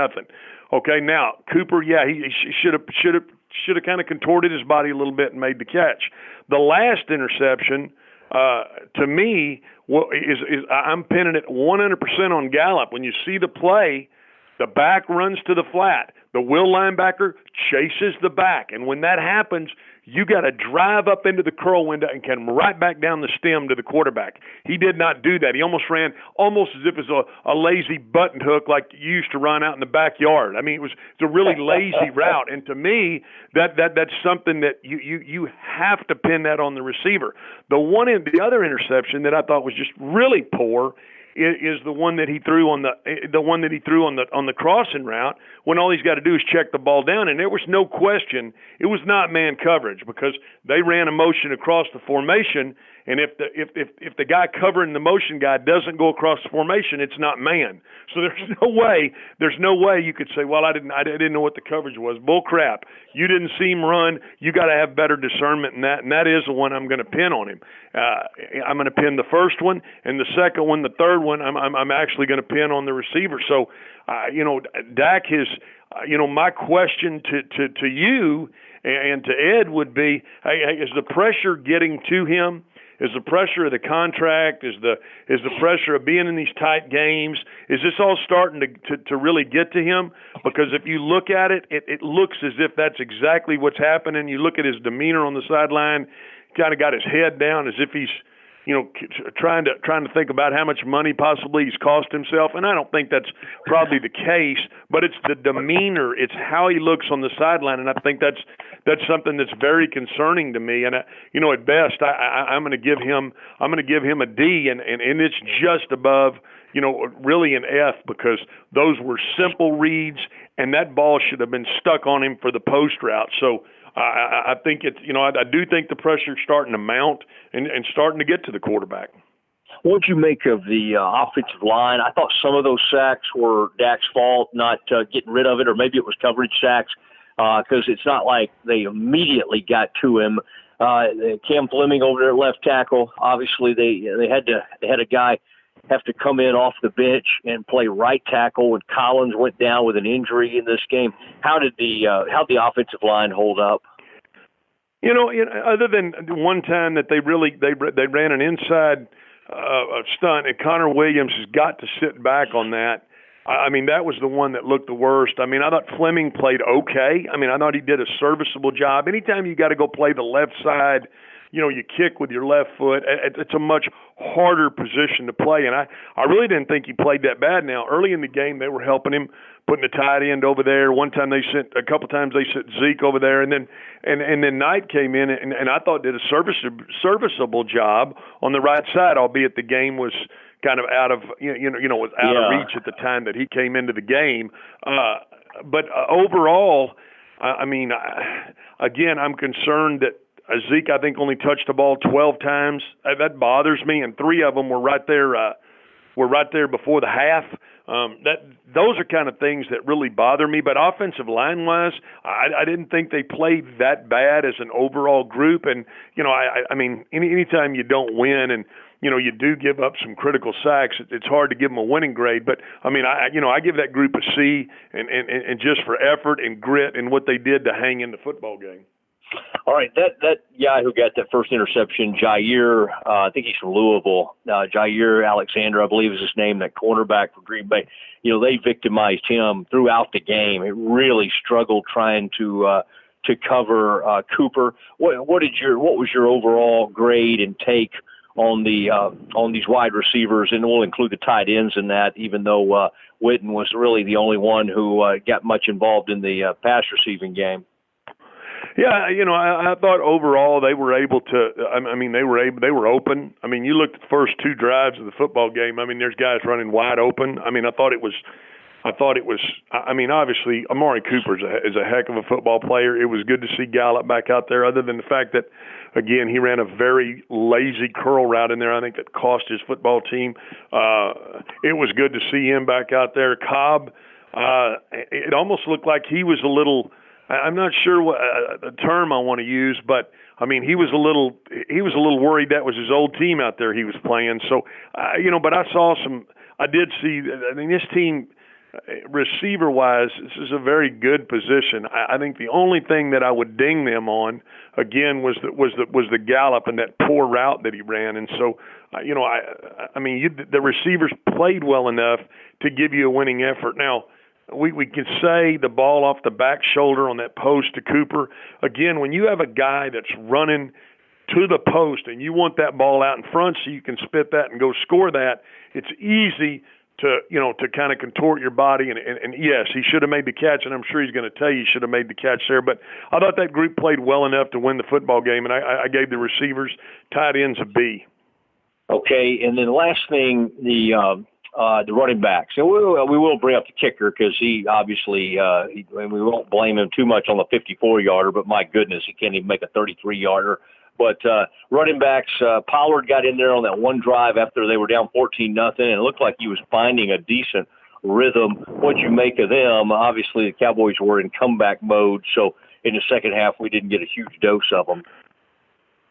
Okay, now Cooper, yeah, he should have kind of contorted his body a little bit and made the catch. The last interception, to me, is I'm pinning it 100% on Gallup. When you see the play, the back runs to the flat. The will linebacker chases the back. And when that happens, you got to drive up into the curl window and come right back down the stem to the quarterback. He did not do that. He almost ran almost as if it was a lazy button hook like you used to run out in the backyard. I mean, it's a really lazy route. And to me, that's something that you have to pin that on the receiver. The other interception that I thought was just really poor is the one that he threw on the crossing route when all he's got to do is check the ball down. And there was no question it was not man coverage because they ran a motion across the formation. And if the guy covering the motion guy doesn't go across the formation, it's not man. So there's no way you could say, well, I didn't know what the coverage was. Bull crap. You didn't see him run. You got to have better discernment in that, and that is the one I'm going to pin on him. I'm going to pin the first one, and the second one, the third one, I'm actually going to pin on the receiver. So, Dak is, my question to you and to Ed would be, hey, is the pressure getting to him? Is the pressure of the contract? Is the pressure of being in these tight games? Is this all starting to really get to him? Because if you look at it, it looks as if that's exactly what's happening. You look at his demeanor on the sideline, kind of got his head down as if he's, trying to think about how much money possibly he's cost himself. And I don't think that's probably the case, but it's the demeanor. It's how he looks on the sideline, and I think that's something that's very concerning to me. And at best, I'm going to give him a D, and it's just above, really an F because those were simple reads, and that ball should have been stuck on him for the post route. So I think it's, I do think the pressure's starting to mount and starting to get to the quarterback. What did you make of the offensive line? I thought some of those sacks were Dak's fault, not getting rid of it, or maybe it was coverage sacks because it's not like they immediately got to him. Cam Fleming over there at left tackle, obviously they had a guy have to come in off the bench and play right tackle when Collins went down with an injury in this game. How'd the offensive line hold up? Other than one time that they ran an inside stunt, and Connor Williams has got to sit back on that. I mean, that was the one that looked the worst. I mean, I thought Fleming played okay. I mean, I thought he did a serviceable job. Anytime you got to go play the left side, you kick with your left foot. It's a much harder position to play, and I really didn't think he played that bad. Now, early in the game, they were helping him, putting a tight end over there. A couple times they sent Zeke over there, and then Knight came in and I thought did a serviceable job on the right side, albeit the game was kind of out of of reach at the time that he came into the game. But overall, I mean, again, I'm concerned that Zeke, I think, only touched the ball 12 times. That bothers me, and 3 of them were right there before the half. Those are kind of things that really bother me. But offensive line-wise, I didn't think they played that bad as an overall group. And I mean, anytime you don't win and you do give up some critical sacks, it's hard to give them a winning grade. But I mean, I give that group a C, and just for effort and grit and what they did to hang in the football game. All right, that guy who got that first interception, Jair, I think he's from Louisville. Jair Alexander, I believe is his name, that cornerback for Green Bay. They victimized him throughout the game. It really struggled trying to cover Cooper. What was your overall grade and take on these wide receivers? And we'll include the tight ends in that, even though Witten was really the only one who got much involved in the pass receiving game. Yeah, I thought overall they were able to. I mean, they were open. I mean, you looked at the first two drives of the football game. I mean, there's guys running wide open. I mean, I thought it was. I mean, obviously, Amari Cooper is a heck of a football player. It was good to see Gallup back out there. Other than the fact that, again, he ran a very lazy curl route in there. I think that cost his football team. It was good to see him back out there. Cobb. It almost looked like he was a little. I'm not sure what the term I want to use, but I mean he was a little worried that was his old team out there he was playing. So but I did see. I mean this team, receiver wise, this is a very good position. I think the only thing that I would ding them on again was the Gallup and that poor route that he ran. And so I mean the receivers played well enough to give you a winning effort. Now. We can say the ball off the back shoulder on that post to Cooper. Again, when you have a guy that's running to the post and you want that ball out in front so you can spit that and go score that, it's easy to kind of contort your body. And yes, he should have made the catch, and I'm sure he's going to tell you he should have made the catch there. But I thought that group played well enough to win the football game, and I gave the receivers, tight ends a B. Okay, and then the last thing, the running backs. And we will bring up the kicker because he obviously, we won't blame him too much on the 54-yarder, but my goodness, he can't even make a 33-yarder. But running backs, Pollard got in there on that one drive after they were down 14-0, and it looked like he was finding a decent rhythm. What you make of them? Obviously, the Cowboys were in comeback mode, so in the second half we didn't get a huge dose of them.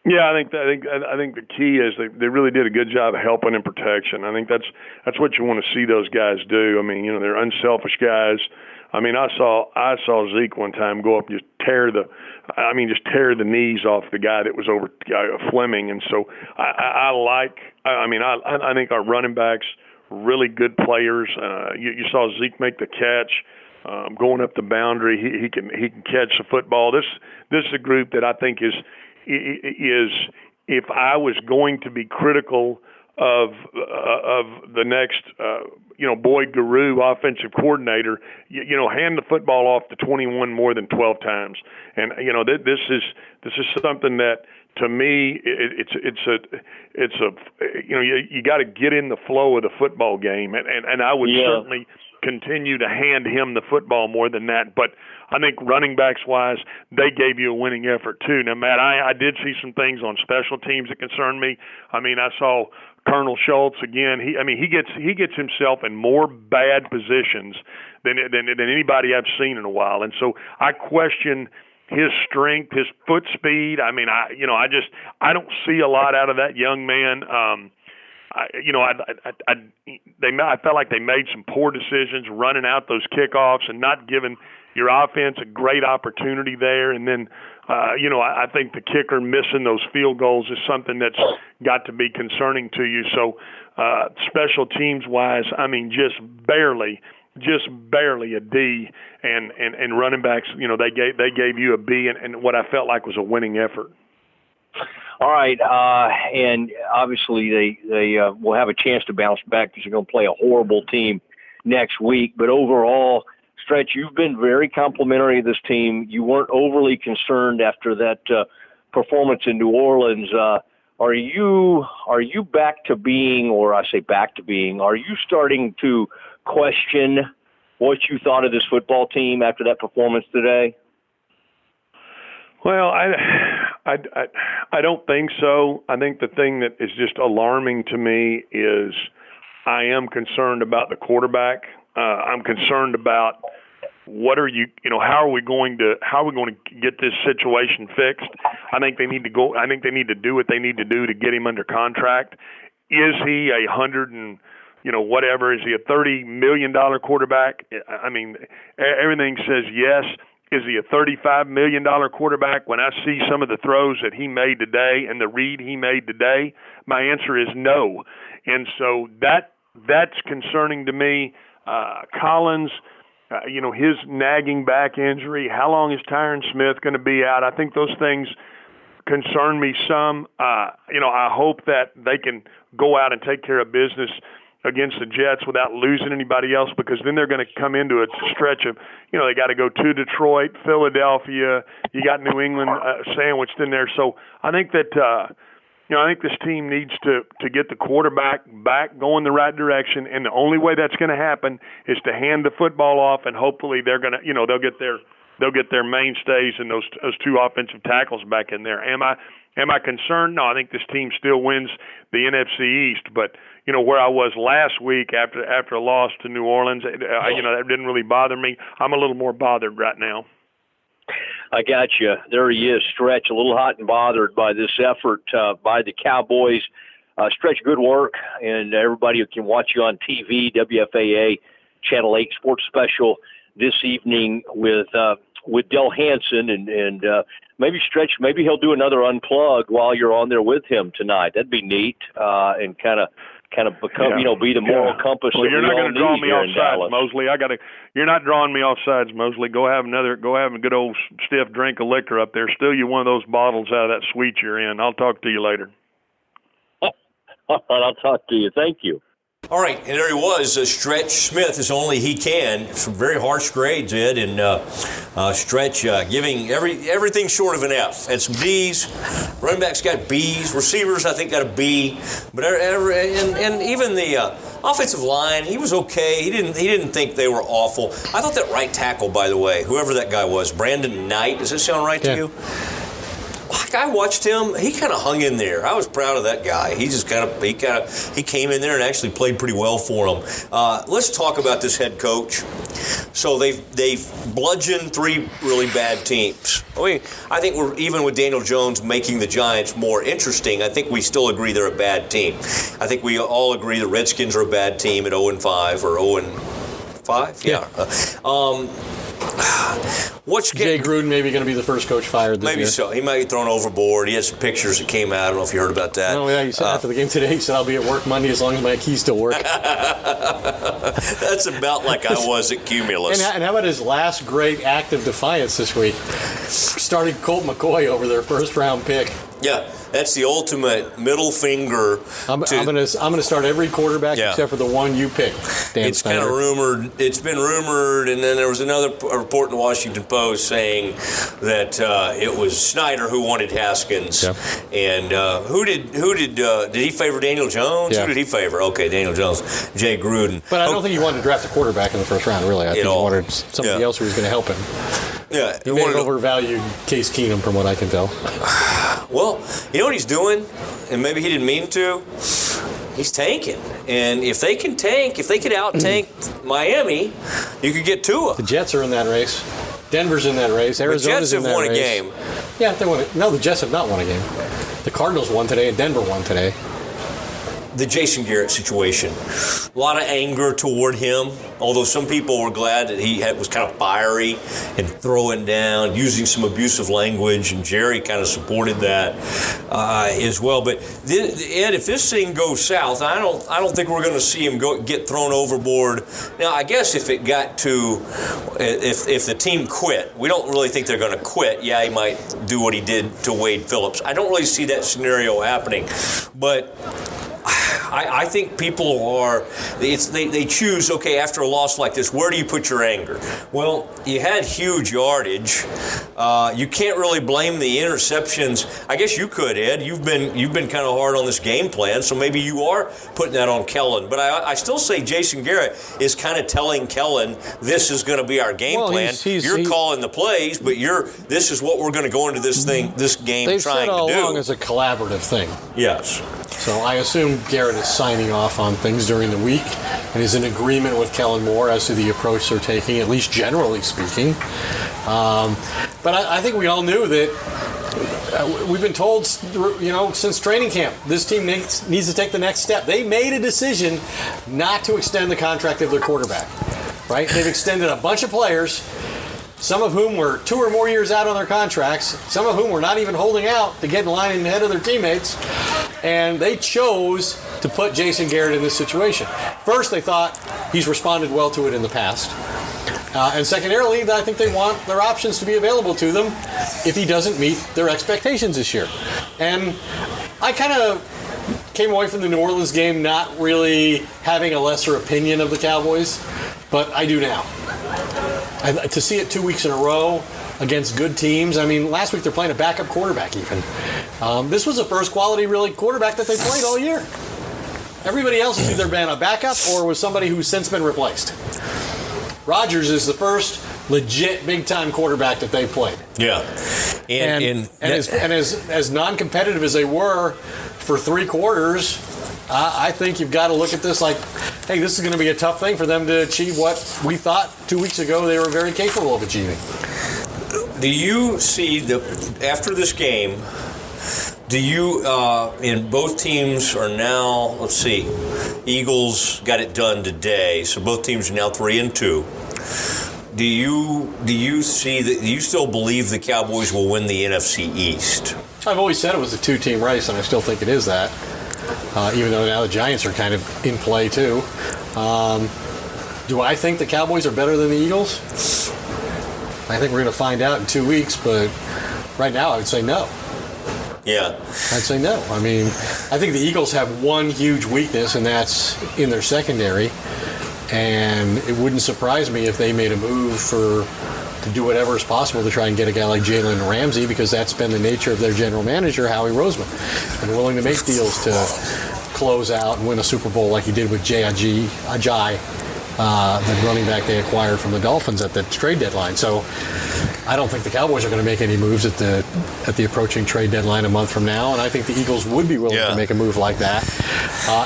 Yeah, I think the key is they really did a good job of helping in protection. I think that's what you want to see those guys do. I mean, they're unselfish guys. I mean, I saw Zeke one time go up and just tear the knees off the guy that was over Fleming, and so I think our running backs really good players. You saw Zeke make the catch. Going up the boundary, he can catch the football. This is a group that I think is if I was going to be critical of the next Boyd Guru offensive coordinator, hand the football off to 21 more than 12 times, and this is something that to me you got to get in the flow of the football game, and I would certainly continue to hand him the football more than that. But I think running backs wise, they gave you a winning effort too. Now, Matt, I did see some things on special teams that concerned me. I mean, I saw Colonel Schultz again. He gets himself in more bad positions than anybody I've seen in a while, and so I question his strength, his foot speed. I mean, I don't see a lot out of that young man. I felt like they made some poor decisions running out those kickoffs and not giving your offense a great opportunity there. And then, I think the kicker missing those field goals is something that's got to be concerning to you. So, special teams wise, I mean, just barely a D, and running backs, they gave you a B, and what I felt like was a winning effort. All right, and obviously they will have a chance to bounce back because they're going to play a horrible team next week. But overall, Stretch, you've been very complimentary of this team. You weren't overly concerned after that performance in New Orleans. Are you back to being, or I say back to being, are you starting to question what you thought of this football team after that performance today? Well, I don't think so. I think the thing that is just alarming to me is I am concerned about the quarterback. I'm concerned about how are we going to get this situation fixed? I think they need to do what they need to do to get him under contract. Is he a $100 whatever? Is he a $30 million quarterback? I mean, everything says yes. Is he a $35 million quarterback? When I see some of the throws that he made today and the read he made today, my answer is no. And so that's concerning to me. Collins, his nagging back injury, how long is Tyron Smith going to be out? I think those things concern me some. I hope that they can go out and take care of business against the Jets without losing anybody else, because then they're going to come into a stretch of, they got to go to Detroit, Philadelphia. You got New England sandwiched in there. So I think that, I think this team needs to get the quarterback back going the right direction, and the only way that's going to happen is to hand the football off, and hopefully they're going to, they'll get their mainstays and those two offensive tackles back in there. Am I concerned? No, I think this team still wins the NFC East, but where I was last week after a loss to New Orleans, that didn't really bother me. I'm a little more bothered right now. I got you. There he is, Stretch, a little hot and bothered by this effort by the Cowboys. Stretch, good work, and everybody who can watch you on TV, WFAA Channel 8 Sports Special this evening with Del Hansen, and maybe Stretch, maybe he'll do another unplug while you're on there with him tonight. That'd be neat, and kind of become, be the moral compass. Well, you're not going to draw me off sides, Dallas. Mosley. You're not drawing me off sides, Mosley. Go have a good old stiff drink of liquor up there. Steal you one of those bottles out of that suite you're in. I'll talk to you later. I'll talk to you. Thank you. All right, and there he was, Stretch Smith, as only he can. Some very harsh grades, Ed, and Stretch giving everything short of an F. Had some D's, running backs got B's, receivers I think got a B, but and even the offensive line, he was okay. He didn't think they were awful. I thought that right tackle, by the way, whoever that guy was, Brandon Knight, does this sound right to you? Like, I watched him, he kind of hung in there. I was proud of that guy. He came in there and actually played pretty well for him. Let's talk about this head coach. So they've bludgeoned 3 really bad teams. I think we're, even with Daniel Jones making the Giants more interesting, I think we still agree they're a bad team. I think we all agree the Redskins are a bad team at 0-5 or 0-5. Yeah. Jay Gruden maybe going to be the first coach fired this year. Maybe so. He might get thrown overboard. He had some pictures that came out. I don't know if you heard about that. Oh, yeah. He said after the game today, he said, I'll be at work Monday as long as my keys still work. That's about like I was at Cumulus. And how about his last great act of defiance this week? Starting Colt McCoy over their first-round pick. Yeah, that's the ultimate middle finger. I'm gonna start every quarterback except for the one you picked, Dan It's Snyder. kind of rumored. It's been rumored, and then there was another report in the Washington Post saying that it was Snyder who wanted Haskins. Yeah. And who did he favor Daniel Jones? Yeah. Who did he favor? Okay, Daniel Jones, Jay Gruden. But I don't think he wanted to draft a quarterback in the first round, really. I think he wanted somebody else who was going to help him. Yeah, he may have overvalued Case Keenum, from what I can tell. Well, you know what he's doing, and maybe he didn't mean to? He's tanking. And if they can tank, if they could out-tank Miami, you could get Tua. The Jets are in that race. Denver's in that race. Arizona's in that race. The Jets have won a game. Yeah, they won it. No, the Jets have not won a game. The Cardinals won today, and Denver won today. The Jason Garrett situation. A lot of anger toward him, although some people were glad that he was kind of fiery and throwing down, using some abusive language, and Jerry kind of supported that as well. But Ed, if this thing goes south, I don't think we're going to see him get thrown overboard. Now, I guess if it got to, if the team quit, we don't really think they're going to quit. Yeah, he might do what he did to Wade Phillips. I don't really see that scenario happening, but I think people are, they choose, okay, after a loss like this, where do you put your anger? Well, you had huge yardage. You can't really blame the interceptions. I guess you could, Ed. You've been kind of hard on this game plan, so maybe you are putting that on Kellen. But I still say Jason Garrett is kind of telling Kellen, this is going to be our game plan. You're calling the plays, but this is what we're going to go into this game trying to do. They've said all along it's a collaborative thing. Yes. So I assume Garrett is signing off on things during the week and is in agreement with Kellen Moore as to the approach they're taking, at least generally speaking. But I think we all knew that we've been told, since training camp, this team needs to take the next step. They made a decision not to extend the contract of their quarterback, right? They've extended a bunch of players, some of whom were 2 or more years out on their contracts, some of whom were not even holding out to get in line ahead of their teammates, and they chose to put Jason Garrett in this situation. First, they thought he's responded well to it in the past. And secondarily, I think they want their options to be available to them if he doesn't meet their expectations this year. And I kind of came away from the New Orleans game not really having a lesser opinion of the Cowboys, but I do now. To see it 2 weeks in a row against good teams. I mean, last week they're playing a backup quarterback even. This was the first quality, really, quarterback that they played all year. Everybody else has either been a backup or was somebody who's since been replaced. Rodgers is the first legit big-time quarterback that they played. Yeah. And as non-competitive as they were for 3 quarters, I think you've got to look at this like, hey, this is going to be a tough thing for them to achieve what we thought 2 weeks ago they were very capable of achieving. Do you see, after this game, do you, and both teams are now, let's see, Eagles got it done today, so both teams are now 3-2. Do you see that? Do you still believe the Cowboys will win the NFC East? I've always said it was a 2-team race, and I still think it is that. Even though now the Giants are kind of in play too. Do I think the Cowboys are better than the Eagles? I think we're going to find out in 2 weeks, but right now I would say no. Yeah. I'd say no. I mean, I think the Eagles have one huge weakness, and that's in their secondary. And it wouldn't surprise me if they made a move to do whatever is possible to try and get a guy like Jalen Ramsey, because that's been the nature of their general manager, Howie Roseman. And willing to make deals to close out and win a Super Bowl like he did with Ajay, the running back they acquired from the Dolphins at the trade deadline. So I don't think the Cowboys are going to make any moves at the approaching trade deadline a month from now, and I think the Eagles would be willing to make a move like that.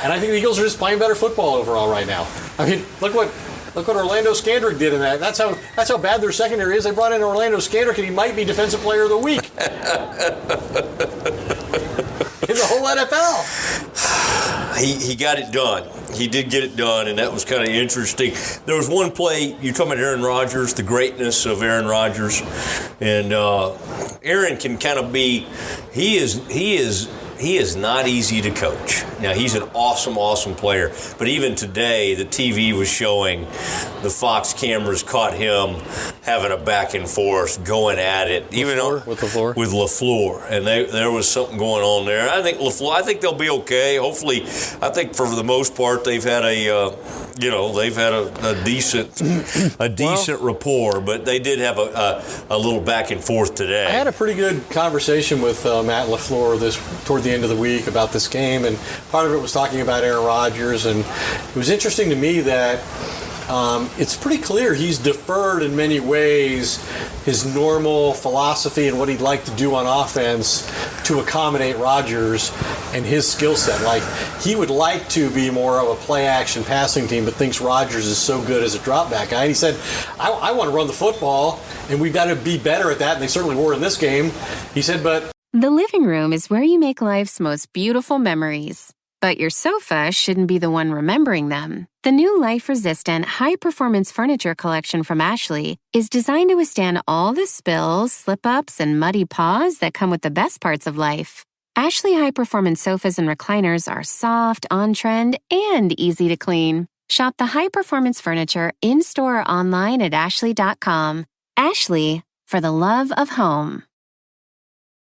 And I think the Eagles are just playing better football overall right now. I mean, look what Orlando Scandrick did in that. That's how bad their secondary is. They brought in Orlando Scandrick, and he might be Defensive Player of the Week in the whole NFL. He got it done. He did get it done, and that was kind of interesting. There was one play, you're talking about Aaron Rodgers, the greatness of Aaron Rodgers, and Aaron can kind of be, he is not easy to coach. Now, he's an awesome, awesome player. But even today, the TV was showing the Fox cameras caught him having a back and forth, going at it. With LaFleur? With LaFleur. And there was something going on there. I think they'll be okay. Hopefully, I think for the most part, they've had a decent rapport. But they did have a little back and forth today. I had a pretty good conversation with Matt LaFleur toward the end of the week about this game, and part of it was talking about Aaron Rodgers, and it was interesting to me that it's pretty clear he's deferred in many ways his normal philosophy and what he'd like to do on offense to accommodate Rodgers and his skill set. Like, he would like to be more of a play-action passing team, but thinks Rodgers is so good as a drop-back guy. And he said, I want to run the football, and we've got to be better at that, and they certainly were in this game. He said, but The living room is where you make life's most beautiful memories. But your sofa shouldn't be the one remembering them. The new life-resistant, high-performance furniture collection from Ashley is designed to withstand all the spills, slip-ups, and muddy paws that come with the best parts of life. Ashley high-performance sofas and recliners are soft, on-trend, and easy to clean. Shop the high-performance furniture in-store or online at ashley.com. Ashley, for the love of home.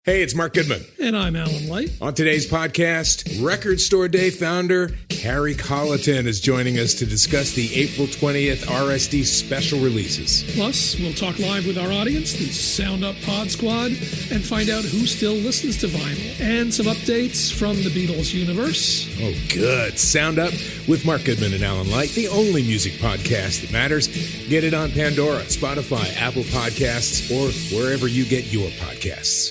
Hey, it's Mark Goodman. And I'm Alan Light. On today's podcast, Record Store Day founder Carrie Colleton is joining us to discuss the April 20th RSD special releases. Plus, we'll talk live with our audience, the Sound Up Pod Squad, and find out who still listens to vinyl. And some updates from the Beatles universe. Oh, good. Sound Up with Mark Goodman and Alan Light, the only music podcast that matters. Get it on Pandora, Spotify, Apple Podcasts, or wherever you get your podcasts.